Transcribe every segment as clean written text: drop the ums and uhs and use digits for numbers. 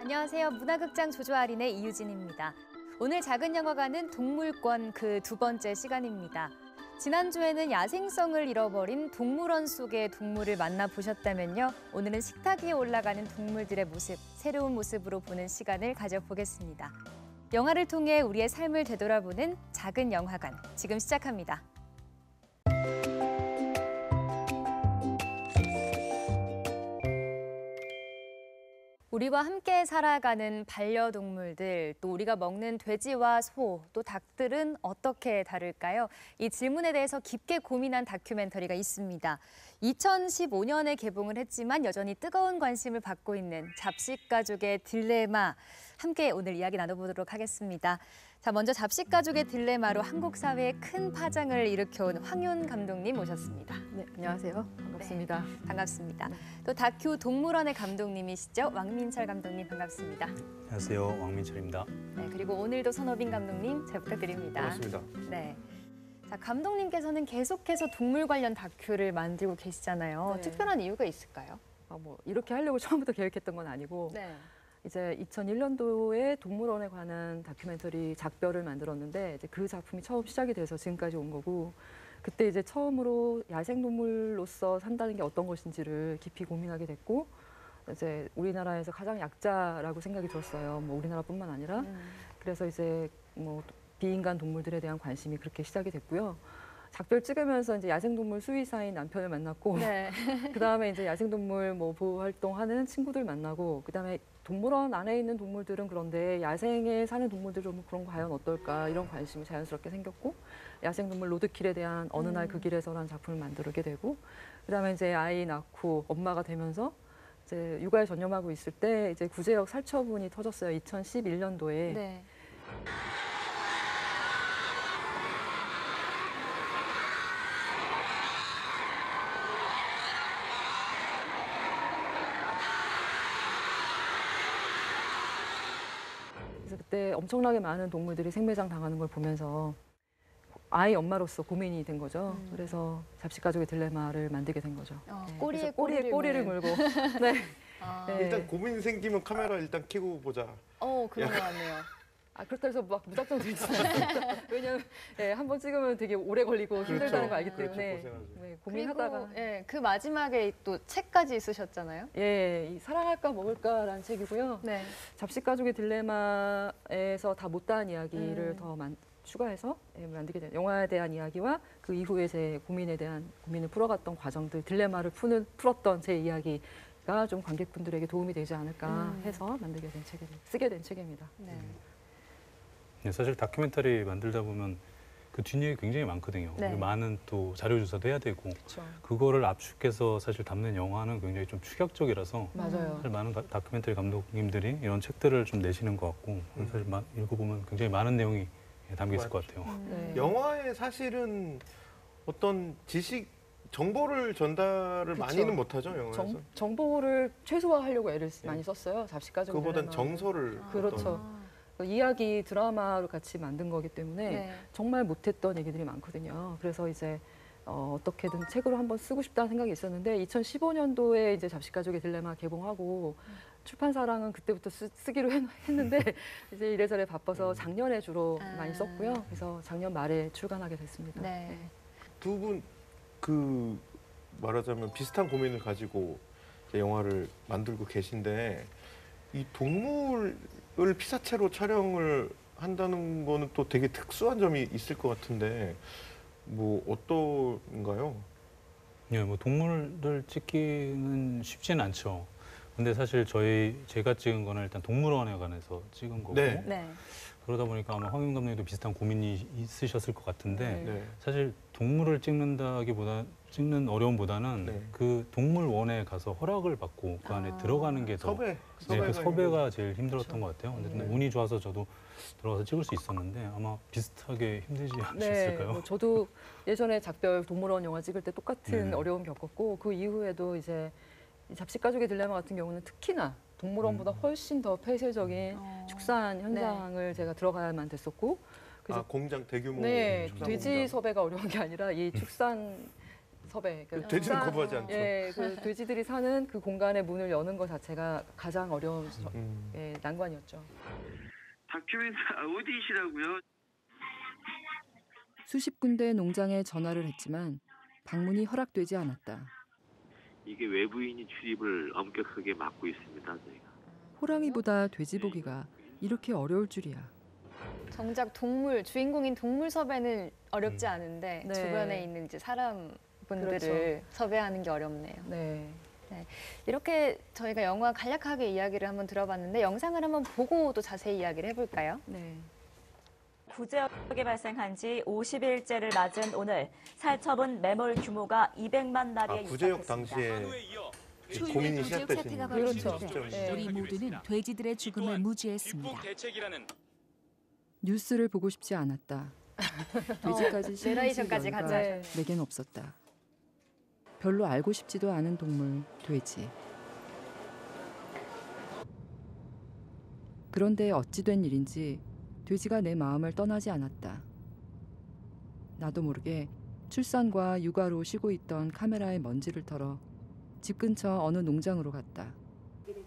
안녕하세요. 문화극장 조조아린의 이유진입니다. 오늘 작은 영화관은 동물권 그 두 번째 시간입니다. 지난주에는 야생성을 잃어버린 동물원 속의 동물을 만나보셨다면요. 오늘은 식탁 위에 올라가는 동물들의 모습, 새로운 모습으로 보는 시간을 가져보겠습니다. 영화를 통해 우리의 삶을 되돌아보는 작은 영화관, 지금 시작합니다. 우리와 함께 살아가는 반려동물들, 또 우리가 먹는 돼지와 소, 또 닭들은 어떻게 다를까요? 이 질문에 대해서 깊게 고민한 다큐멘터리가 있습니다. 2015년에 개봉을 했지만 여전히 뜨거운 관심을 받고 있는 잡식가족의 딜레마, 함께 오늘 이야기 나눠보도록 하겠습니다. 자, 먼저 잡식가족의 딜레마로 한국 사회에 큰 파장을 일으켜온 황윤 감독님 모셨습니다. 네, 안녕하세요. 반갑습니다. 네, 반갑습니다. 또 다큐 동물원의 감독님이시죠? 왕민철 감독님 반갑습니다. 안녕하세요. 왕민철입니다. 네, 그리고 오늘도 손호빈 감독님 잘 부탁드립니다. 반갑습니다. 네. 자, 감독님께서는 계속해서 동물 관련 다큐를 만들고 계시잖아요. 네. 특별한 이유가 있을까요? 이렇게 하려고 처음부터 계획했던 건 아니고 네. 이제 2001년도에 동물원에 관한 다큐멘터리 작별을 만들었는데 이제 그 작품이 처음 시작이 돼서 지금까지 온 거고 그때 이제 처음으로 야생동물로서 산다는 게 어떤 것인지를 깊이 고민하게 됐고 이제 우리나라에서 가장 약자라고 생각이 들었어요. 뭐 우리나라뿐만 아니라 그래서 이제 뭐 비인간 동물들에 대한 관심이 그렇게 시작이 됐고요. 작별 찍으면서 이제 야생동물 수의사인 남편을 만났고 네. 그다음에 이제 야생동물 뭐 보호 활동하는 친구들 만나고 그다음에 동물원 안에 있는 동물들은 그런데 야생에 사는 동물들 좀 그런 거 과연 어떨까 이런 관심이 자연스럽게 생겼고 야생동물 로드킬에 대한 어느 날 그 길에서라는 작품을 만들게 되고 그다음에 이제 아이 낳고 엄마가 되면서 이제 육아에 전념하고 있을 때 이제 구제역 살처분이 터졌어요. 2011년도에. 네. 그래서 그때 엄청나게 많은 동물들이 생매장 당하는 걸 보면서 아이 엄마로서 고민이 된 거죠. 그래서 잡식가족의 딜레마를 만들게 된 거죠. 네, 꼬리에 그래서 꼬리를 물고. 네. 네. 일단 고민 생기면 카메라 일단 켜고 보자. 그런 거 같네요. 그렇다 해서 막 무작정 들지 않아요. 왜냐하면 한번 찍으면 되게 오래 걸리고 힘들다는 거 알기 그렇죠, 때문에 고생하죠. 네, 고민하다가 그리고, 그 마지막에 또 책까지 쓰셨잖아요. 이 사랑할까 먹을까라는 책이고요. 네. 잡식가족의 딜레마에서 다 못다한 이야기를 더 추가해서 만들게 된 영화에 대한 이야기와 그 이후에 제 고민을 풀어갔던 과정들, 딜레마를 풀었던 제 이야기가 좀 관객분들에게 도움이 되지 않을까 해서 쓰게 된 책입니다. 네. 네, 사실 다큐멘터리 만들다 보면 그 뒷얘기 굉장히 많거든요. 네. 많은 또 자료 조사도 해야 되고 그렇죠. 그거를 압축해서 사실 담는 영화는 굉장히 좀 충격적이라서 맞아요. 사실 많은 다큐멘터리 감독님들이 이런 책들을 좀 내시는 것 같고 사실 읽어보면 굉장히 많은 내용이 담겨 있을 것 같아요. 네. 영화에 사실은 어떤 정보를 전달을 그쵸. 많이는 못하죠, 영화에서. 정보를 최소화하려고 애를 많이 썼어요. 잡식가족의 그거보단 딜레마. 정서를 그렇죠. 이야기 드라마를 같이 만든 거기 때문에 네. 정말 못했던 얘기들이 많거든요. 그래서 이제 어떻게든 책으로 한번 쓰고 싶다는 생각이 있었는데 2015년도에 이제 잡식가족의 딜레마 개봉하고 출판사랑은 그때부터 쓰기로 했는데 이제 이래저래 바빠서 작년에 주로 많이 썼고요. 그래서 작년 말에 출간하게 됐습니다. 네. 두 분 말하자면 비슷한 고민을 가지고 이제 영화를 만들고 계신데 이 동물을 피사체로 촬영을 한다는 거는 또 되게 특수한 점이 있을 것 같은데 뭐 어떤가요? 네, 뭐 동물을 찍기는 쉽지는 않죠. 근데 사실 제가 찍은 거는 일단 동물원에 관해서 찍은 거고 네. 네. 그러다 보니까 아마 황윤 감독님도 비슷한 고민이 있으셨을 것 같은데 네. 사실 동물을 찍는 어려움보다는 네. 그 동물원에 가서 허락을 받고 그 안에 들어가는 게 더 그 섭외가 제일 힘들었던 것 같아요. 근데 운이 좋아서 저도 들어가서 찍을 수 있었는데 아마 비슷하게 힘들지 않으셨을까요? 뭐 저도 예전에 작별 동물원 영화 찍을 때 똑같은 네. 어려움 겪었고 그 이후에도 이제 이 잡식가족의 딜레마 같은 경우는 특히나 동물원보다 훨씬 더 폐쇄적인 축산 현장을 제가 들어가야만 됐었고 그래서 공장 대규모 네, 축산 돼지 공장. 섭외가 어려운 게 아니라 이 축산 섭외. 그러니까 돼지는 거부하지 않죠. 예, 그 돼지들이 사는 그 공간의 문을 여는 것 자체가 가장 어려운 예, 난관이었죠. 다큐멘터리 어디시라고요? 수십 군데 농장에 전화를 했지만 방문이 허락되지 않았다. 이게 외부인이 출입을 엄격하게 막고 있습니다, 저희가. 호랑이보다 돼지 보기가 이렇게 어려울 줄이야. 정작 동물, 주인공인 동물 섭외는 어렵지 않은데 네. 주변에 있는 이제 사람분들을 그렇죠. 섭외하는 게 어렵네요. 네. 이렇게 저희가 영화 간략하게 이야기를 한번 들어봤는데 영상을 한번 보고 또 자세히 이야기를 해볼까요? 네. 구제역에 발생한 지 50일째를 맞은 오늘 살처분 매몰 규모가 200만 마리에 구제역 육박했습니다. 당시에 고민이 시작되신 그렇죠. 시점이죠. 우리 모두는 돼지들의 죽음을 무지했습니다. 뉴스를 보고 싶지 않았다. 돼지까지 신경 쓸 내레이션까지 여유가 같이 하셨네요. 내겐 없었다. 별로 알고 싶지도 않은 동물, 돼지. 그런데 어찌 된 일인지 돼지가 내 마음을 떠나지 않았다. 나도 모르게 출산과 육아로 쉬고 있던 카메라의 먼지를 털어 집 근처 어느 농장으로 갔다.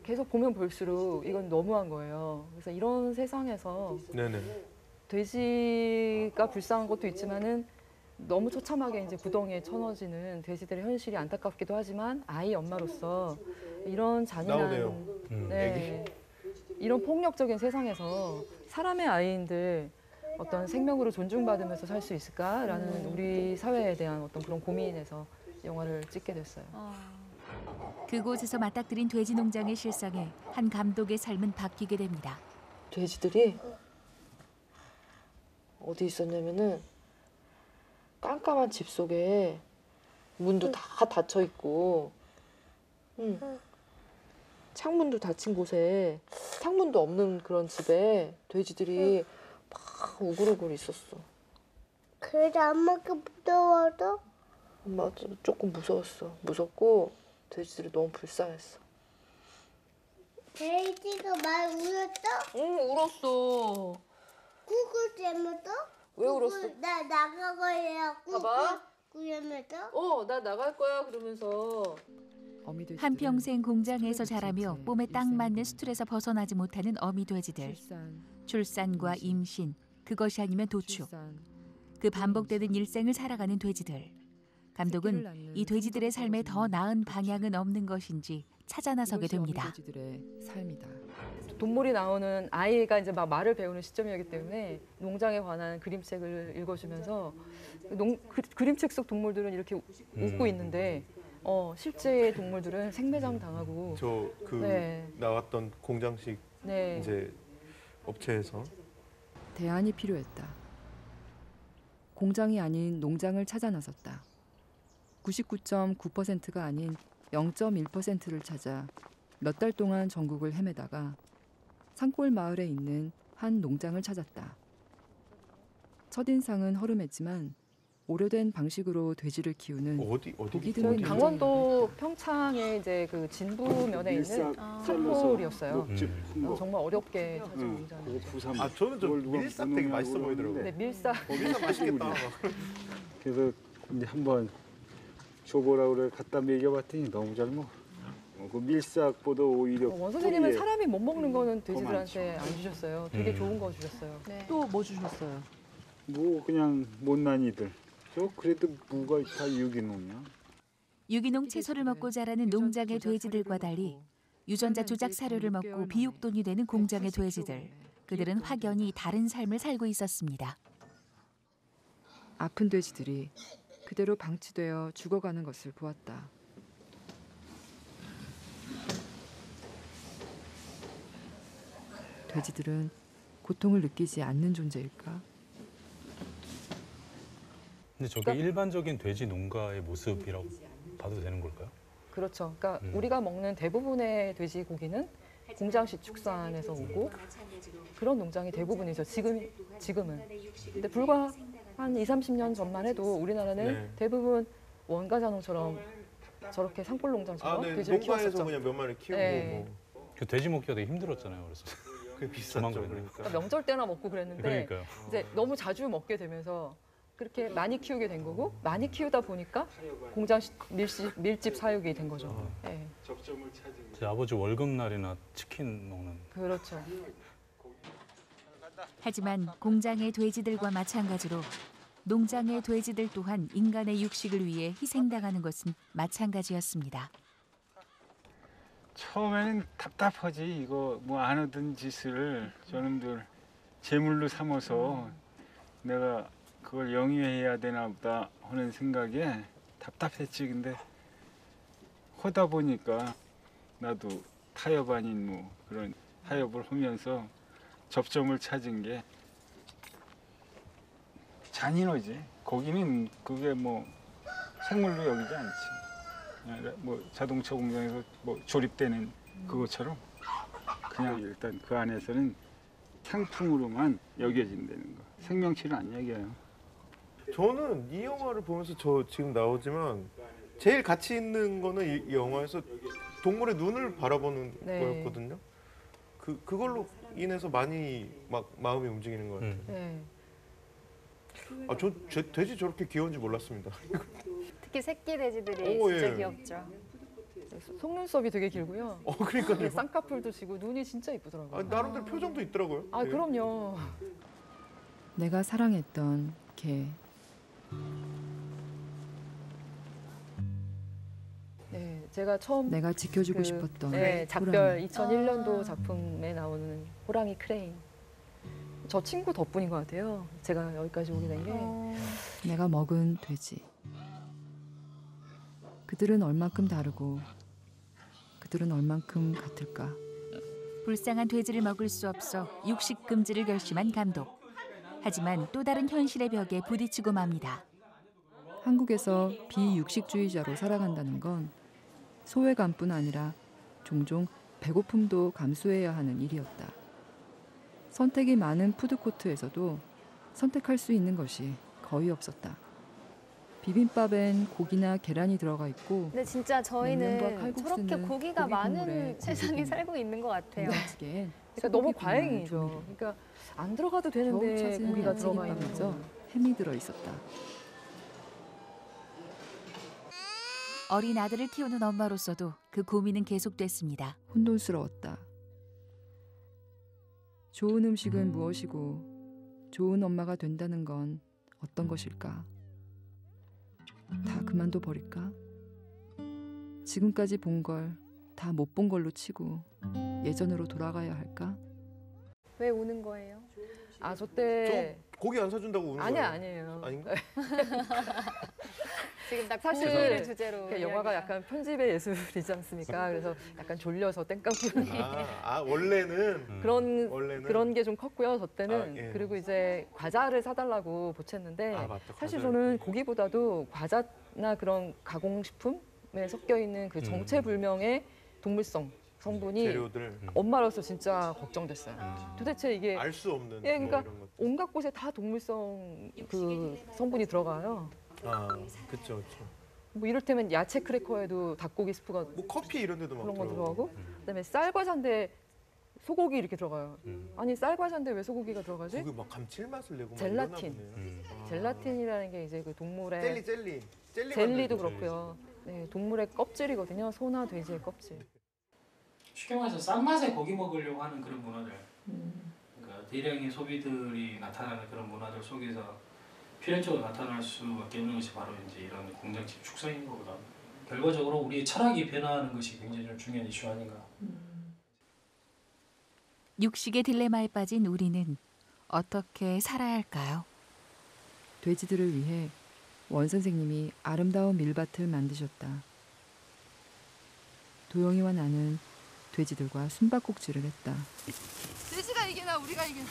계속 보면 볼수록 이건 너무한 거예요. 그래서 이런 세상에서 네네. 돼지가 불쌍한 것도 있지만은 너무 처참하게 이제 구덩이에 쳐넣어지는 돼지들의 현실이 안타깝기도 하지만 아이 엄마로서 이런 잔인한 나오네요. 네, 이런 폭력적인 세상에서 사람의 아이인들 어떤 생명으로 존중받으면서 살 수 있을까라는 우리 사회에 대한 어떤 그런 고민에서 영화를 찍게 됐어요. 그곳에서 맞닥뜨린 돼지 농장의 실상에 한 감독의 삶은 바뀌게 됩니다. 돼지들이 어디 있었냐면은 깜깜한 집 속에 문도 다 닫혀 있고, 창문도 닫힌 곳에 창문도 없는 그런 집에 돼지들이 막 우글우글 있었어. 그래도 엄마가 무서워도? 맞아, 조금 무서웠어. 무섭고 돼지들이 너무 불쌍했어. 돼지가 말 울었어? 응, 울었어. 구글 때문에도? 왜 울었어? 나 나가고요. 봐봐. 그러면서? 나 나갈 거야 그러면서. 한평생 공장에서 자라며 몸에 딱 맞는 수틀에서 벗어나지 못하는 어미 돼지들. 출산과 임신, 그것이 아니면 도축. 그 반복되는 일생을 살아가는 돼지들. 감독은 이 돼지들의 삶에 더 나은 방향은 없는 것인지 찾아 나서게 됩니다. 돼지들의 삶이다. 동물이 나오는 아이가 이제 막 말을 배우는 시점이었기 때문에 농장에 관한 그림책을 읽어주면서 그림책 속 동물들은 이렇게 웃고 있는데 실제 동물들은 생매장 당하고 저 나왔던 공장식 이제 업체에서 대안이 필요했다. 공장이 아닌 농장을 찾아 나섰다. 99.9%가 아닌 0.1%를 찾아 몇 달 동안 전국을 헤매다가 산골 마을에 있는 한 농장을 찾았다. 첫인상은 허름했지만 오래된 방식으로 돼지를 키우는 보기 드문 강원도 평창에 이제 그 진부면에 있는 산골이었어요. 정말 어렵게 찾은 농장이었죠. 저는 좀 밀싹 되게 맛있어 보이더라고요. 네, 밀싹 맛있겠다. 그래서 이제 한번 줘보라고 그래 갖다 먹여봤더니 너무 잘 먹어. 그 밀싹보다 오히려 원 선생님은 사람이 못 먹는 거는 돼지들한테 안 주셨어요. 되게 좋은 거 주셨어요. 또 뭐 주셨어요? 뭐 그냥 못난이들. 저 그래도 무가 다 유기농이야. 유기농 채소를 먹고 자라는 농장의 돼지들과 달리 유전자 조작 사료를 먹고 비육돈이 되는 공장의 돼지들. 그들은 확연히 다른 삶을 살고 있었습니다. 아픈 돼지들이 그대로 방치되어 죽어가는 것을 보았다. 돼지들은 고통을 느끼지 않는 존재일까? 근데 저게 일반적인 돼지 농가의 모습이라고 봐도 되는 걸까요? 그렇죠. 그러니까 우리가 먹는 대부분의 돼지고기는 공장식 축산에서 오고 그런 농장이 대부분이죠. 지금은. 근데 불과 한 20-30년 전만 해도 우리나라는 대부분 원가자농처럼 저렇게 산골 농장처럼 돼지를 키웠었죠. 농가에서 그냥 몇 마리 키우고 그 돼지 먹기가 되게 힘들었잖아요. 그래서 그게 비쌌죠. 그러니까 명절 때나 먹고 그랬는데 그러니까요. 이제 너무 자주 먹게 되면서 그렇게 많이 키우게 된 거고 많이 키우다 보니까 공장 밀집 사육이 된 거죠. 네. 접점을 찾은 제 아버지 월급날이나 치킨 먹는. 그렇죠. 하지만 공장의 돼지들과 마찬가지로 농장의 돼지들 또한 인간의 육식을 위해 희생당하는 것은 마찬가지였습니다. 처음에는 답답하지. 이거 뭐 안 하던 짓을 저놈들 제물로 삼아서 내가 그걸 영위해야 되나 보다 하는 생각에 답답했지. 근데 하다 보니까 나도 타협 아닌 뭐 그런 타협을 하면서 접점을 찾은 게 잔인하지. 고기는 그게 뭐 생물로 여기지 않지. 뭐 자동차 공장에서 뭐 조립되는 그것처럼 그냥 일단 그 안에서는 상품으로만 여겨진다는 거. 생명체는 안 여겨요. 저는 이 영화를 보면서 저 지금 나오지만 제일 가치 있는 거는 이 영화에서 동물의 눈을 바라보는 네. 거였거든요. 그걸로 인해서 많이 막 마음이 움직이는 것 같아요. 네. 아, 저 돼지 저렇게 귀여운지 몰랐습니다. 특히 새끼 돼지들이 오, 진짜 예. 귀엽죠. 속눈썹이 되게 길고요. 그러니까요. 쌍꺼풀도 지고 눈이 진짜 이쁘더라고요. 아, 나름대로 표정도 있더라고요. 아, 예. 그럼요. 내가 사랑했던 개. 네, 제가 처음 내가 지켜주고 싶었던 네, 작별 호랑이. 2001년도 작품에 나오는 호랑이 크레인. 저 친구 덕분인 것 같아요. 제가 여기까지 오게 된 게. 내가 먹은 돼지. 그들은 얼만큼 다르고 그들은 얼만큼 같을까. 불쌍한 돼지를 먹을 수 없어 육식 금지를 결심한 감독. 하지만 또 다른 현실의 벽에 부딪히고 맙니다. 한국에서 비육식주의자로 살아간다는 건 소외감뿐 아니라 종종 배고픔도 감수해야 하는 일이었다. 선택이 많은 푸드코트에서도 선택할 수 있는 것이 거의 없었다. 비빔밥엔 고기나 계란이 들어가 있고 근데 진짜 냉면과 저희는 칼국수는 저렇게 고기가 고기 많은 국물에 세상에 고기 살고 있는 것 같아요. 된장찌개엔 그러니까 너무 소고기 과잉이죠. 국물 그러니까 안 들어가도 겨우 되는데 찾은 고기가 들어가 있는 찌개밥에서 거. 햄이 들어 있었다. 어린 아들을 키우는 엄마로서도 그 고민은 계속됐습니다. 혼돈스러웠다. 좋은 음식은 무엇이고 좋은 엄마가 된다는 건 어떤 것일까? 다 그만둬 버릴까? 지금까지 본 걸 다 못 본 걸로 치고 예전으로 돌아가야 할까? 왜 우는 거예요? 아, 저 때 고기 안 사준다고 우는 아니야, 거예요? 아니에요. 아닌가? 지금 딱 사실 고기를 주제로. 그러니까 영화가 약간 편집의 예술이지 않습니까? 그래서 약간 졸려서 땡깡부르는 원래는 그런 게 좀 컸고요. 저 때는. 예. 그리고 이제 과자를 사달라고 보챘는데 맞다. 사실 과자를. 저는 고기보다도 과자나 그런 가공식품에 섞여 있는 그 정체불명의 동물성 성분이 재료들 엄마로서 진짜 걱정됐어요. 도대체 이게 알 수 없는 예, 그러니까 뭐 이런 것. 온갖 곳에 다 동물성 그 성분이 들어가요. 그렇죠. 뭐 이를테면 야채 크래커에도 닭고기 스프가 뭐 커피 이런 데도 막 그런 거 들어가고. 들어가고 그다음에 쌀과자인데 소고기 이렇게 들어가요. 아니 쌀과자인데 왜 소고기가 들어가지? 거기 막 감칠맛을 내고 막 젤라틴. 이러나 보네요. 젤라틴이라는 게 이제 그 동물의 젤리 젤리도 그렇고요. 네, 동물의 껍질이거든요. 소나 돼지의 껍질. 쉽게 말해서 싼 맛에 고기 먹으려고 하는 그런 문화들. 그러니까 대량의 소비들이 나타나는 그런 문화들 속에서 필연적으로 나타날 수밖에 없는 것이 바로 이제 이런 공장식 축산인 거거든. 결과적으로 우리의 철학이 변화하는 것이 굉장히 좀 중요한 이슈 아닌가. 육식의 딜레마에 빠진 우리는 어떻게 살아야 할까요? 돼지들을 위해 원 선생님이 아름다운 밀밭을 만드셨다. 도영이와 나는 돼지들과 숨바꼭질을 했다. 돼지가 이기나 우리가 이기나.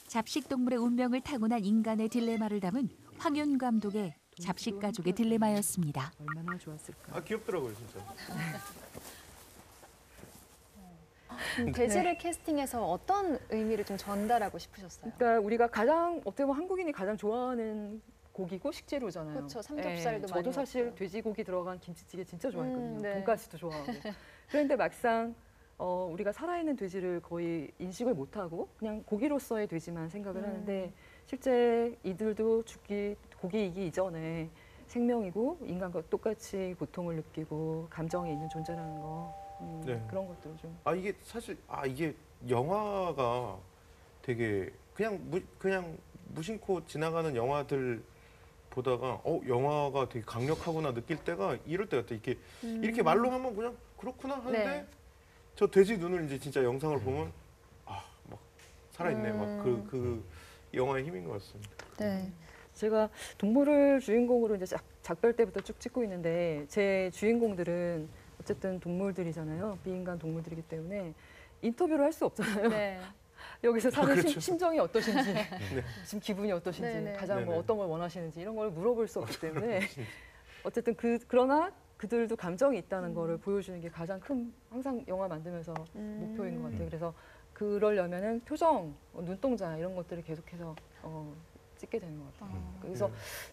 잡식 동물의 운명을 타고난 인간의 딜레마를 담은 황윤 감독의 잡식 가족의 딜레마였습니다. 얼마나 좋았을까. 귀엽더라고요, 진짜. 돼지를 캐스팅해서 어떤 의미를 좀 전달하고 싶으셨어요? 그러니까 우리가 가장 어떻게 보면 한국인이 가장 좋아하는 고기고 식재료잖아요. 그렇죠. 삼겹살도 많이 저도 사실 먹고요. 돼지고기 들어간 김치찌개 진짜 좋아했거든요. 네. 돈가스도 좋아하고. 그런데 막상 우리가 살아있는 돼지를 거의 인식을 못하고 그냥 고기로서의 돼지만 생각을 하는데 실제 이들도 고기이기 이전에 생명이고 인간과 똑같이 고통을 느끼고 감정이 있는 존재라는 거 네. 그런 것들을 좀. 이게 사실 이게 영화가 되게 그냥 무심코 지나가는 영화들 보다가 영화가 되게 강력하구나 느낄 때가 이럴 때 같아. 이렇게 말로 하면 그냥 그렇구나 하는데 네. 저 돼지 눈을 이제 진짜 영상을 보면 막 살아있네. 막 그 영화의 힘인 것 같습니다. 네. 제가 동물을 주인공으로 이제 작별 때부터 쭉 찍고 있는데 제 주인공들은 어쨌든 동물들이잖아요. 비인간 동물들이기 때문에 인터뷰를 할 수 없잖아요. 네. 여기서 사는 그렇죠. 심정이 어떠신지, 네. 지금 기분이 어떠신지, 네네. 가장 네네. 어떤 걸 원하시는지 이런 걸 물어볼 수 없기 때문에 어쨌든 그러나 그들도 감정이 있다는 거를 보여주는 게 가장 큰 항상 영화 만들면서 목표인 것 같아요. 그래서 그러려면은 표정, 눈동자 이런 것들을 계속해서 찍게 되는 것 같아요. 그래서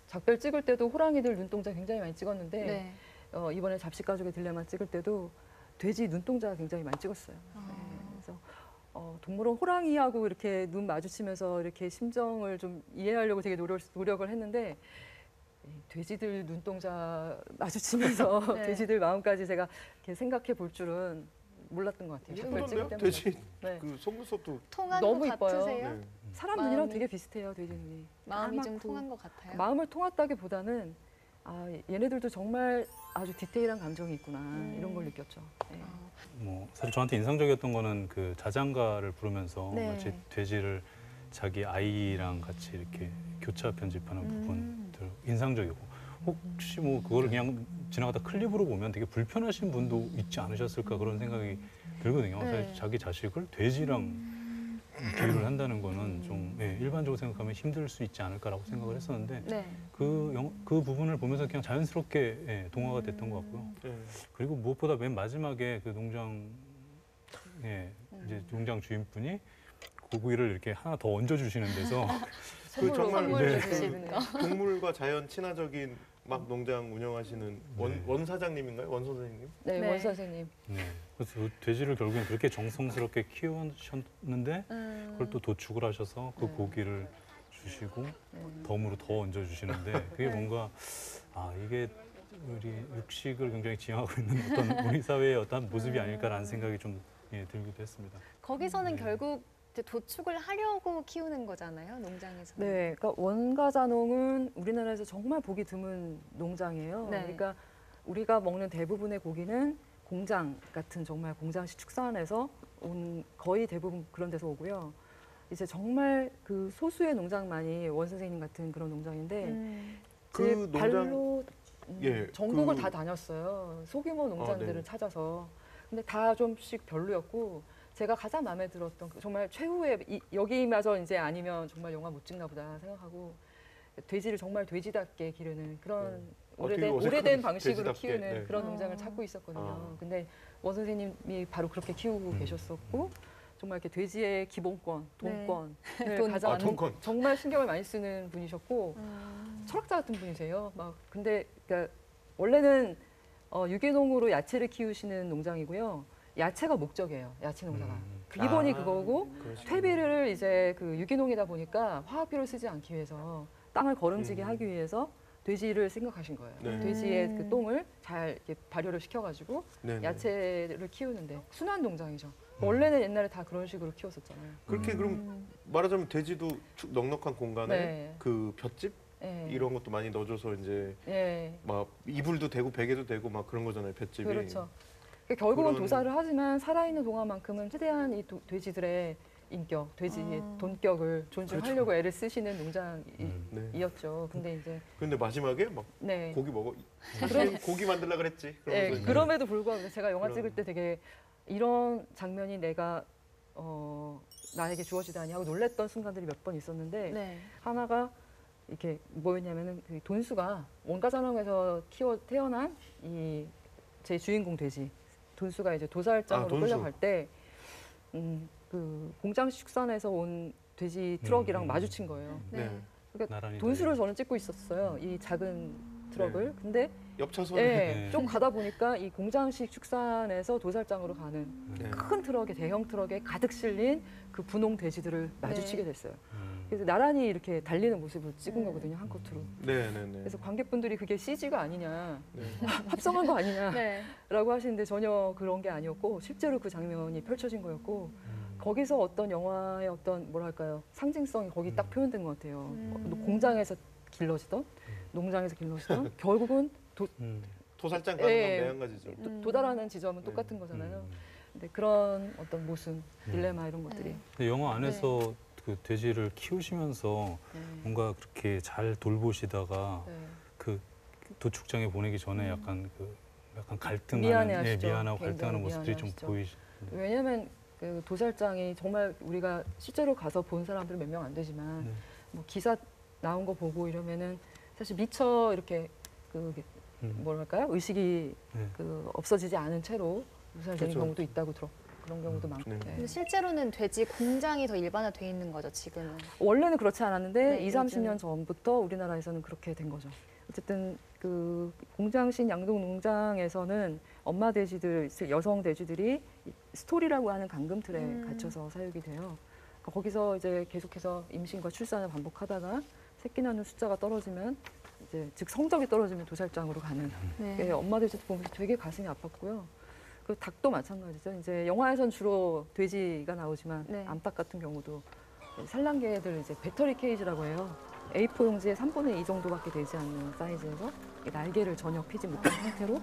작별 찍을 때도 호랑이들 눈동자 굉장히 많이 찍었는데 네. 이번에 잡식가족의 딜레마 찍을 때도 돼지 눈동자 굉장히 많이 찍었어요. 네, 그래서 동물원 호랑이하고 이렇게 눈 마주치면서 이렇게 심정을 좀 이해하려고 되게 노력을 했는데 돼지들 눈동자 마주치면서 네. 돼지들 마음까지 제가 이렇게 생각해 볼 줄은 몰랐던 것 같아요. 작별 찍을 예쁜데요? 때마다. 돼지 네. 그 속눈썹도 통한 너무 것 이뻐요. 같으세요? 네. 사람 눈이랑 마음이- 되게 비슷해요, 돼지 눈이. 마음이 좀 까맣고. 통한 것 같아요. 마음을 통했다기보다는 얘네들도 정말 아주 디테일한 감정이 있구나 이런 걸 느꼈죠. 네. 뭐 사실 저한테 인상적이었던 거는 그 자장가를 부르면서 네. 마치 돼지를 자기 아이랑 같이 이렇게 교차 편집하는 부분들 인상적이고 혹시 뭐 그거를 그냥 지나가다 클립으로 보면 되게 불편하신 분도 있지 않으셨을까 그런 생각이 들거든요. 네. 사실 자기 자식을 돼지랑 비유를 한다는 거는 좀 일반적으로 생각하면 힘들 수 있지 않을까라고 생각을 했었는데 네. 그 부분을 보면서 그냥 자연스럽게 동화가 됐던 것 같고요. 네. 그리고 무엇보다 맨 마지막에 그 농장 이제 농장 주인분이 고기를 이렇게 하나 더 얹어주시는 데서 그 정말 선물로 주시는 거. 동물과 자연 친화적인 막 농장 운영하시는 원 사장님인가요? 원 선생님? 네, 네. 원 선생님. 네. 그래서 그 돼지를 결국엔 그렇게 정성스럽게 키우셨는데 그걸 또 도축을 하셔서 그 고기를 주시고 덤으로 더 얹어주시는데 그게 뭔가 이게 우리 육식을 굉장히 지향하고 있는 어떤 우리 사회의 어떤 모습이 아닐까라는 생각이 좀 들기도 했습니다. 거기서는 결국 이제 도축을 하려고 키우는 거잖아요, 농장에서. 네, 그러니까 원가자농은 우리나라에서 정말 보기 드문 농장이에요. 네. 그러니까 우리가 먹는 대부분의 고기는 공장 같은 정말 공장식 축산에서 온 거의 대부분 그런 데서 오고요. 이제 정말 그 소수의 농장만이 원 선생님 같은 그런 농장인데 그 제 농장- 발로 전국을 그- 다 다녔어요. 소규모 농장들을 네. 찾아서. 근데 다 좀씩 별로였고 제가 가장 마음에 들었던 정말 최후의 여기마저 이제 아니면 정말 영화 못 찍나 보다 생각하고 돼지를 정말 돼지답게 기르는 그런 되게 어색한 오래된 방식으로 돼지답게, 키우는 네. 그런 농장을 찾고 있었거든요. 근데 원 선생님이 바로 그렇게 키우고 계셨었고 정말 이렇게 돼지의 기본권, 돈권을 돈. 가장 돈권. 정말 신경을 많이 쓰는 분이셨고 철학자 같은 분이세요. 막 근데 그러니까 원래는 유기농으로 야채를 키우시는 농장이고요. 야채가 목적이에요. 야채 농사가. 기본이 그거고 퇴비를 이제 그 유기농이다 보니까 화학비를 쓰지 않기 위해서 땅을 거름지게 하기 위해서 돼지를 생각하신 거예요. 네. 돼지의 그 똥을 잘 이렇게 발효를 시켜가지고 네네. 야채를 키우는데 순환 농장이죠. 원래는 옛날에 다 그런 식으로 키웠었잖아요. 그렇게 그럼 말하자면 돼지도 넉넉한 공간에 네. 그 볏짚 네. 이런 것도 많이 넣어줘서 이제 예. 막 이불도 되고 베개도 되고 막 그런 거잖아요, 볏짚이. 그렇죠. 그러니까 결국은 그런- 도살을 하지만 살아있는 동안만큼은 최대한 이 돼지들의 인격, 돼지의 돈격을 존중하려고 그렇죠. 애를 쓰시는 농장이었죠. 근데 이제 근데 마지막에 막 네. 고기 먹어. 그런- 고기 만들라 그랬지. 예, 그러면서 그럼에도 불구하고 제가 영화 그런- 찍을 때 되게 이런 장면이 내가 나에게 주어지다니 하고 놀랬던 순간들이 몇 번 있었는데 네. 하나가 이렇게 뭐였냐면은 그 돈수가 원가자농에서 태어난 이 제 주인공 돼지 돈수가 이제 도살장으로 돈수. 끌려갈 때 그 공장 축산에서 온 돼지 트럭이랑 마주친 거예요. 네. 그러니까 나란히 돈수를 저는 찍고 있었어요. 이 작은 트럭을. 근데 옆 차선에 예, 좀 가다 보니까 이 공장식 축산에서 도살장으로 가는 네. 큰 트럭에 대형 트럭에 가득 실린 그 분홍 돼지들을 마주치게 됐어요. 그래서 나란히 이렇게 달리는 모습을 찍은 거거든요, 한 커트로. 네네네. 그래서 관객분들이 그게 CG가 아니냐, 네. 합성한 거 아니냐라고 네. 하시는데 전혀 그런 게 아니었고 실제로 그 장면이 펼쳐진 거였고 거기서 어떤 영화의 어떤 뭐랄까요 상징성이 거기 딱 표현된 것 같아요. 공장에서 길러지던, 농장에서 길러지던 결국은 도살장 가는 예, 건 매한가지죠. 도달하는 지점은 똑같은 거잖아요. 근데 그런 어떤 모순, 딜레마 이런 것들이. 근데 영화 안에서 그 돼지를 키우시면서 뭔가 그렇게 잘 돌보시다가 그 도축장에 보내기 전에 약간 갈등하는, 미안해하시죠. 미안하고 굉장히 갈등하는 모습들이 좀 미안해하시죠. 보이시는데. 왜냐하면 그 도살장이 정말 우리가 실제로 가서 본 사람들은 몇 명 안 되지만 뭐 기사 나온 거 보고 이러면은 사실 미처 이렇게 그 뭐랄까요 의식이 그 없어지지 않은 채로 도살되는 그렇죠. 경우도 있다고 그런 경우도 많고. 네. 근데 실제로는 돼지 공장이 더 일반화돼 있는 거죠, 지금은. 원래는 그렇지 않았는데 네, 20, 30년 전부터 우리나라에서는 그렇게 된 거죠. 어쨌든 그 공장신 양동 농장에서는 엄마 돼지들, 여성 돼지들이 스토리라고 하는 감금 틀에 갇혀서 사육이 돼요. 그러니까 거기서 이제 계속해서 임신과 출산을 반복하다가 새끼 낳는 숫자가 떨어지면 이제 즉 성적이 떨어지면 도살장으로 가는. 네. 엄마 돼지 보면서 되게 가슴이 아팠고요. 그 닭도 마찬가지죠. 이제 영화에선 주로 돼지가 나오지만 암탉 같은 경우도 산란개들 이제 배터리 케이지라고 해요. A4 용지의 3분의 2 정도밖에 되지 않는 사이즈에서 날개를 전혀 피지 못한 상태로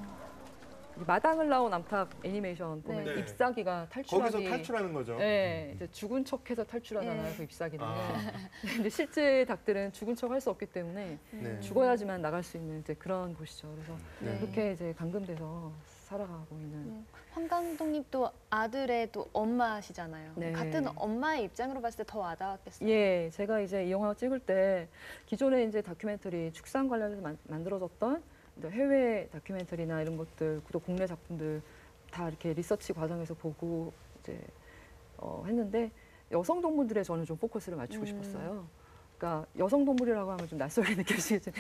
마당을 나온 암탉 애니메이션 보면 네. ip사귀가 탈출하기 거기서 탈출하는 거죠. 네, 이제 죽은 척해서 탈출하잖아요. 그 ip사귀는. 근데 실제 닭들은 죽은 척 할 수 없기 때문에 죽어야지만 나갈 수 있는 이제 그런 곳이죠. 그래서 그렇게 이제 감금돼서 살아가고 있는. 황 감독님 또 아들의 또 엄마시잖아요. 네. 같은 엄마의 입장으로 봤을 때 더 와닿았겠어요. 예, 제가 이제 이 영화 찍을 때 기존에 이제 다큐멘터리 축산 관련해서 만들어졌던 해외 다큐멘터리나 이런 것들, 또 국내 작품들 다 이렇게 리서치 과정에서 보고 이제 했는데 여성 동물들에 저는 좀 포커스를 맞추고 싶었어요. 그러니까 여성 동물이라고 하면 좀 낯설게 느껴지죠.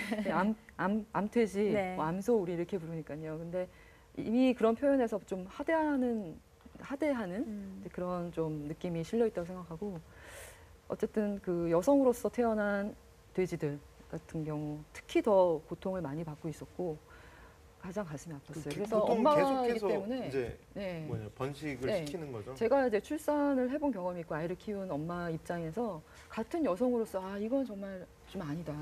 암돼지, 뭐 암소 우리 이렇게 부르니까요. 근데 이미 그런 표현에서 좀 하대하는 그런 좀 느낌이 실려 있다고 생각하고 어쨌든 그 여성으로서 태어난 돼지들 같은 경우 특히 더 고통을 많이 받고 있었고 가장 가슴이 아팠어요. 그래서 엄마이기 때문에 이제 번식을 시키는 거죠. 제가 이제 출산을 해본 경험이 있고 아이를 키운 엄마 입장에서 같은 여성으로서 이건 정말 좀 아니다.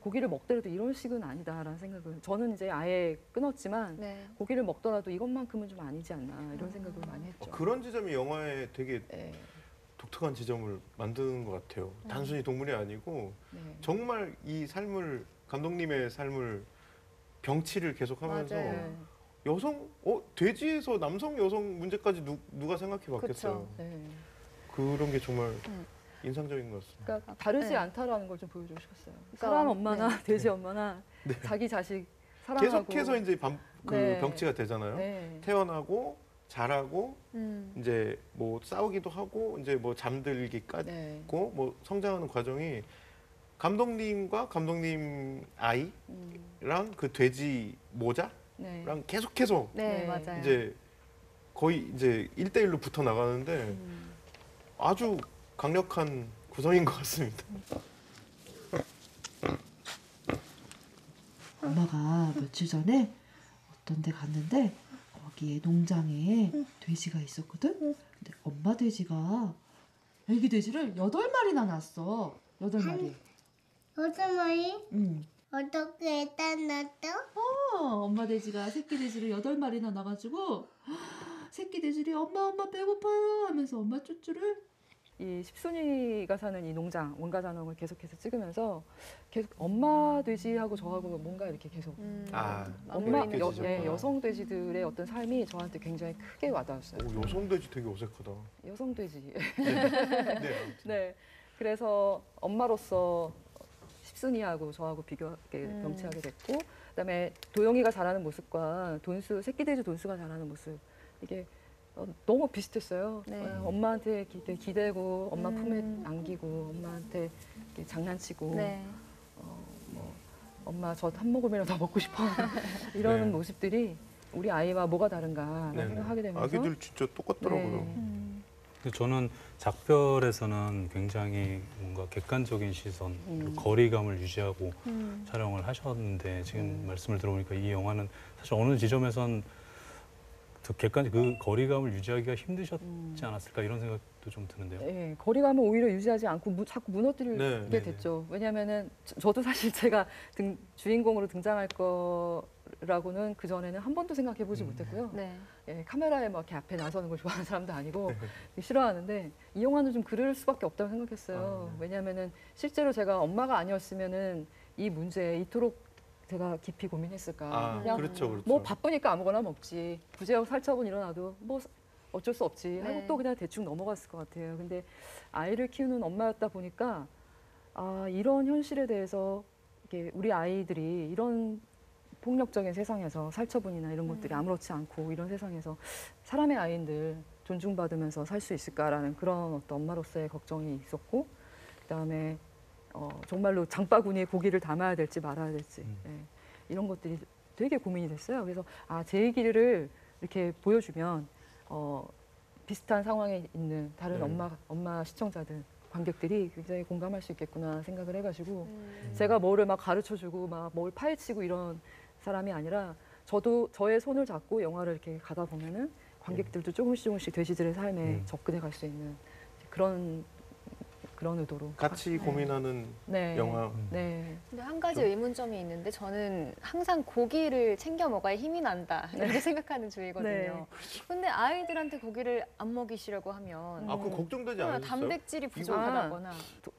고기를 먹더라도 이런 식은 아니다라는 생각을 저는 이제 아예 끊었지만 고기를 먹더라도 이것만큼은 좀 아니지 않나 이런 생각을 많이 했죠. 그런 지점이 영화에 되게 독특한 지점을 만드는 것 같아요. 단순히 동물이 아니고 정말 이 삶을 감독님의 삶을 병치를 계속하면서 여성 돼지에서 남성 여성 문제까지 누가 생각해 봤겠어요. 그런 게 정말 인상적인 것 같습니다. 그러니까 다르지 않다라는 걸 좀 보여주고 싶었어요. 사람 엄마나 돼지 엄마나 자기 자식 사랑하고 계속해서 이제 병치가 되잖아요. 태어나고 자라고 이제 뭐 싸우기도 하고 이제 뭐 잠들기까지 뭐 성장하는 과정이 감독님과 감독님 아이랑 그 돼지 모자랑 계속해서 이제 거의 이제 1대1로 붙어 나가는데 아주 강력한 구성인 것 같습니다. 엄마가 며칠 전에 어떤 데 갔는데 거기에 농장에 돼지가 있었거든? 근데 엄마 돼지가 애기 돼지를 8마리나 낳았어. 8마리. 8마리? 응. 어떻게 일단 낳았어? 엄마 돼지가 새끼 돼지를 8마리나 낳아가지고 새끼 돼지들이 엄마 배고파요 하면서 엄마 쭈쭈를 이 십순이가 사는 이 농장 원가자농을 계속해서 찍으면서 계속 엄마 돼지하고 저하고 뭔가 이렇게 계속 엄마 여성 돼지들의 어떤 삶이 저한테 굉장히 크게 와닿았어요. 여성 돼지 되게 어색하다. 여성 돼지. 네. 그래서 엄마로서 십순이하고 저하고 비교하게 병치하게 됐고, 그다음에 도영이가 자라는 모습과 새끼 돼지 돈수가 자라는 모습 이게 너무 비슷했어요. 엄마한테 기대고 엄마 품에 안기고 엄마한테 이렇게 장난치고 뭐 엄마 저 한 모금이라도 더 먹고 싶어 이러는 모습들이 우리 아이와 뭐가 다른가 생각하게 되면서 아기들 진짜 똑같더라고요. 근데 저는 작별에서는 굉장히 뭔가 객관적인 시선, 거리감을 유지하고 촬영을 하셨는데 지금 말씀을 들어보니까 이 영화는 사실 어느 지점에선 그 거리감을 유지하기가 힘드셨지 않았을까 이런 생각도 좀 드는데요. 네, 거리감을 오히려 유지하지 않고 자꾸 무너뜨리게 네. 됐죠. 왜냐하면은 저도 사실 제가 주인공으로 등장할 거라고는 그 전에는 한 번도 생각해보지 못했고요. 네. 예, 카메라에 막 이렇게 앞에 나서는 걸 좋아하는 사람도 아니고 싫어하는데 이 영화는 좀 그럴 수밖에 없다고 생각했어요. 왜냐하면은 실제로 제가 엄마가 아니었으면은 이 문제에 이토록 제가 깊이 고민했을까. 그냥 그렇죠. 뭐 바쁘니까 아무거나 먹지. 구제역 살처분 일어나도 뭐 어쩔 수 없지. 하고 또 그냥 대충 넘어갔을 것 같아요. 근데 아이를 키우는 엄마였다 보니까 이런 현실에 대해서 이게 우리 아이들이 이런 폭력적인 세상에서 살처분이나 이런 것들이 아무렇지 않고 이런 세상에서 사람의 아이들 존중받으면서 살 수 있을까라는 그런 어떤 엄마로서의 걱정이 있었고 그다음에 정말로 장바구니에 고기를 담아야 될지 말아야 될지 이런 것들이 되게 고민이 됐어요. 그래서 제 얘기를 이렇게 보여주면 비슷한 상황에 있는 다른 엄마 시청자들 관객들이 굉장히 공감할 수 있겠구나 생각을 해가지고 제가 뭐를 막 가르쳐주고 막 뭘 파헤치고 이런 사람이 아니라 저도 저의 손을 잡고 영화를 이렇게 가다 보면은 관객들도 조금씩 돼지들의 삶에 접근해 갈 수 있는 그런 의도로 같이 고민하는 영화. 네. 근데 한 가지 의문점이 있는데 저는 항상 고기를 챙겨 먹어야 힘이 난다 이렇게 생각하는 주의거든요. 근데 아이들한테 고기를 안 먹이시려고 하면 그거 걱정되지 않으셨어요? 단백질이 부족하다거나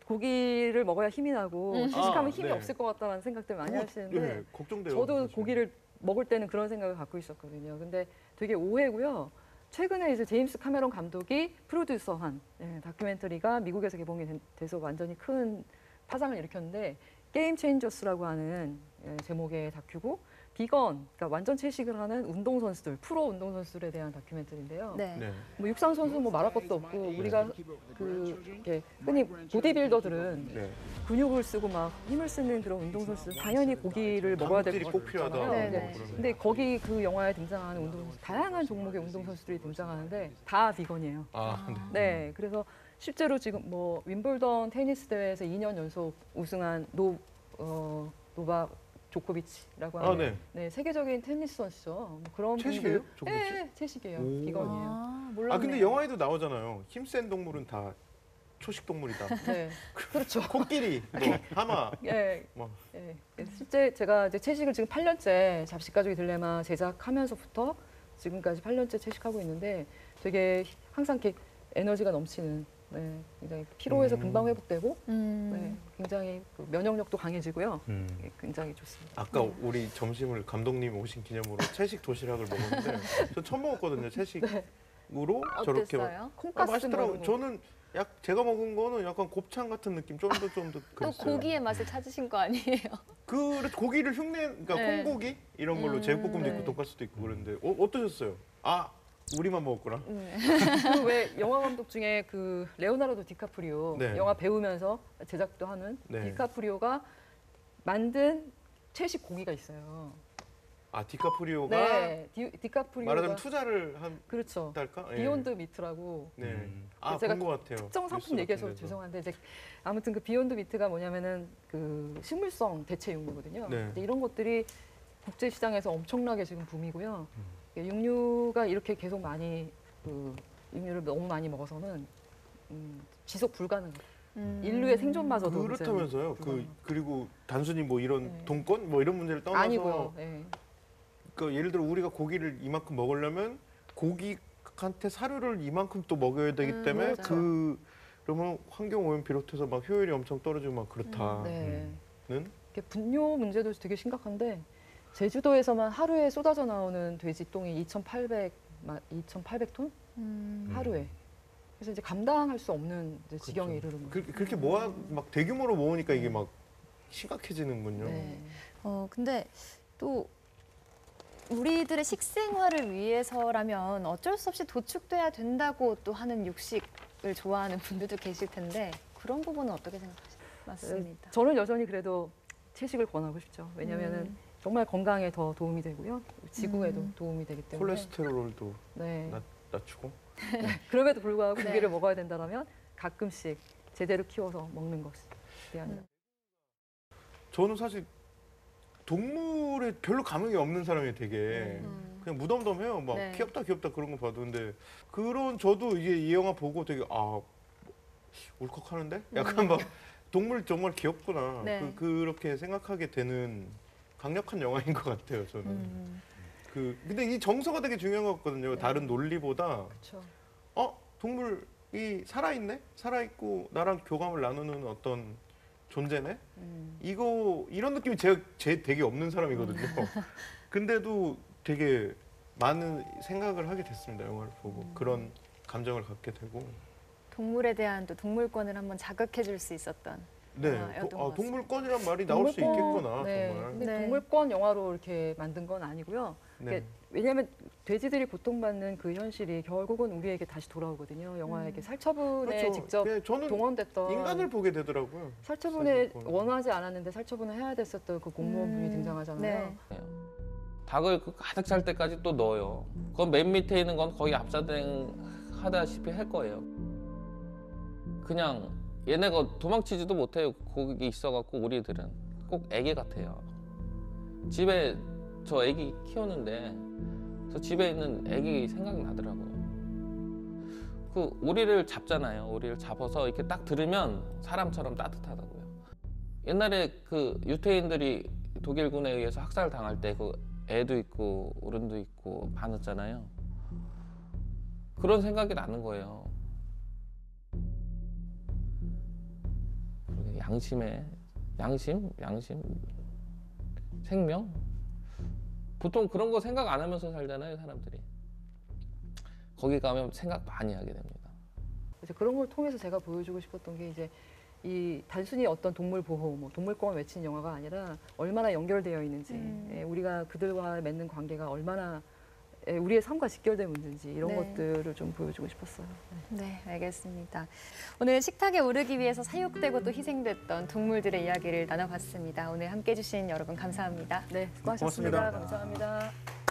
고기를 먹어야 힘이 나고 채식하면 힘이 없을 것 같다는 생각들 많이 하시는데 걱정돼요. 저도 사실. 고기를 먹을 때는 그런 생각을 갖고 있었거든요. 근데 되게 오해고요. 최근에 이제 제임스 카메론 감독이 프로듀서한 다큐멘터리가 미국에서 개봉이 돼서 완전히 큰 파장을 일으켰는데 게임 체인저스라고 하는 제목의 다큐고 비건, 그러니까 완전 채식을 하는 운동선수들, 프로 운동선수들에 대한 다큐멘터리인데요. 뭐 육상 선수 뭐 말할 것도 없고 우리가 흔히 보디빌더들은 근육을 쓰고 막 힘을 쓰는 그런 운동선수들 당연히 고기를 먹어야 될 것 같잖아요. 근데 거기 그 영화에 등장하는 운동선수 다양한 종목의 운동선수들이 등장하는데 다 비건이에요. 네, 그래서 실제로 지금 뭐 윈블던 테니스 대회에서 2년 연속 우승한 노박 조코비치라고 하는 세계적인 테니스 선수죠. 뭐 그런 채식이에요? 네, 채식이에요. 비건이에요. 근데 영화에도 나오잖아요. 힘센 동물은 다 초식 동물이다. 네, 그렇죠. 코끼리, 하마. 실제 제가 이제 채식을 지금 8년째 잡식가족의 딜레마 제작하면서부터 지금까지 8년째 채식하고 있는데 되게 항상 이렇게 에너지가 넘치는. 굉장히 피로해서 금방 회복되고 굉장히 면역력도 강해지고요. 굉장히 좋습니다. 아까 우리 점심을 감독님 오신 기념으로 채식 도시락을 먹었는데 저 처음 먹었거든요. 채식으로 저렇게 콩가스 맛있더라고요. 저는 제가 먹은 거는 약간 곱창 같은 느낌, 쫀득쫀득 그랬어요. 또 고기의 맛을 찾으신 거 아니에요? 고기를 그러니까 콩고기 이런 걸로 제육볶음도 있고 돈가스도 있고 그랬는데 어떠셨어요? 우리만 먹었구나. 그 왜 영화 감독 중에 그 레오나르도 디카프리오 영화 배우면서 제작도 하는 디카프리오가 만든 채식 고기가 있어요. 디카프리오가 디카프리오가 말하자면 투자를 한 그렇죠. 달까? 비욘드 미트라고. 제가 본 것 같아요. 특정 상품 얘기해서 죄송한데 이제 아무튼 그 비욘드 미트가 뭐냐면은 그 식물성 대체 육류거든요. 근데 이런 것들이 국제 시장에서 엄청나게 지금 붐이고요. 육류가 이렇게 계속 많이 육류를 너무 많이 먹어서는 지속 불가능해요. 인류의 생존마저도 그렇다면서요. 그리고 단순히 뭐 이런 동권 뭐 이런 문제를 떠나서 아니고요. 그러니까 예를 들어 우리가 고기를 이만큼 먹으려면 고기한테 사료를 이만큼 또 먹여야 되기 때문에 그러면 환경 오염 비롯해서 막 효율이 엄청 떨어지고 막 그렇다는. 분뇨 문제도 되게 심각한데. 제주도에서만 하루에 쏟아져 나오는 돼지 똥이 2,800톤 하루에. 그래서 이제 감당할 수 없는 이제 지경에 이르는 거예요. 그렇게 막 대규모로 모으니까 이게 막 심각해지는군요. 근데 또 우리들의 식생활을 위해서라면 어쩔 수 없이 도축돼야 된다고 또 하는 육식을 좋아하는 분들도 계실 텐데 그런 부분은 어떻게 생각하세요? 맞습니다. 저는 여전히 그래도 채식을 권하고 싶죠. 왜냐하면은 정말 건강에 더 도움이 되고요. 지구에도 도움이 되기 때문에. 콜레스테롤도 낮추고. 그럼에도 불구하고 네. 고기를 먹어야 된다면 가끔씩 제대로 키워서 먹는 것이 대안이다. 저는 사실 동물에 별로 감흥이 없는 사람이 되게 그냥 무덤덤해요. 막 네. 귀엽다 그런 거 봐도. 근데 그런 저도 이게 이 영화 보고 되게 울컥하는데? 약간 막 동물 정말 귀엽구나. 네. 그렇게 생각하게 되는 강력한 영화인 것 같아요. 저는. 근데 이 정서가 되게 중요한 것 같거든요. 다른 논리보다. 그렇죠. 동물이 살아있네? 살아있고 나랑 교감을 나누는 어떤 존재네? 이런 느낌이 제 되게 없는 사람이거든요. 근데도 되게 많은 생각을 하게 됐습니다. 영화를 보고. 그런 감정을 갖게 되고. 동물에 대한 또 동물권을 한번 자극해 줄 수 있었던 네. 영화였던 것 같습니다. 동물권이란 말이 나올 수 있겠구나. 네. 정말. 근데 네. 동물권 영화로 이렇게 만든 건 아니고요. 네. 왜냐하면 돼지들이 고통받는 그 현실이 결국은 우리에게 다시 돌아오거든요. 영화에게 살처분에 그렇죠. 직접 네, 저는 동원됐던 인간을 보게 되더라고요. 살처분에 사실 원하지 않았는데 살처분을 해야 됐었던 그 공무원분이 등장하잖아요. 네. 닭을 가득 찰 때까지 또 넣어요. 그건 맨 밑에 있는 건 거의 압사하다시피 할 거예요. 그냥 얘네가 도망치지도 못해요. 거기 있어갖고 우리들은 꼭 애기 같아요. 집에 저 애기 키우는데 저 집에 있는 애기 생각이 나더라고요. 그 오리를 잡잖아요. 오리를 잡아서 이렇게 딱 들으면 사람처럼 따뜻하다고요. 옛날에 그 유태인들이 독일군에 의해서 학살당할 때 그 애도 있고 어른도 있고 많았잖아요. 그런 생각이 나는 거예요. 양심, 생명? 보통 그런 거 생각 안 하면서 살잖아요, 사람들이. 거기 가면 생각 많이 하게 됩니다. 그래서 그런 걸 통해서 제가 보여주고 싶었던 게 이제 이 단순히 어떤 동물 보호, 동물권 외친 영화가 아니라 얼마나 연결되어 있는지, 우리가 그들과 맺는 관계가 얼마나 우리의 삶과 직결된 문제인지 이런 네. 것들을 좀 보여주고 싶었어요. 네, 알겠습니다. 오늘 식탁에 오르기 위해서 사육되고 또 희생됐던 동물들의 이야기를 나눠봤습니다. 오늘 함께해 주신 여러분 감사합니다. 네, 수고하셨습니다. 고맙습니다. 감사합니다.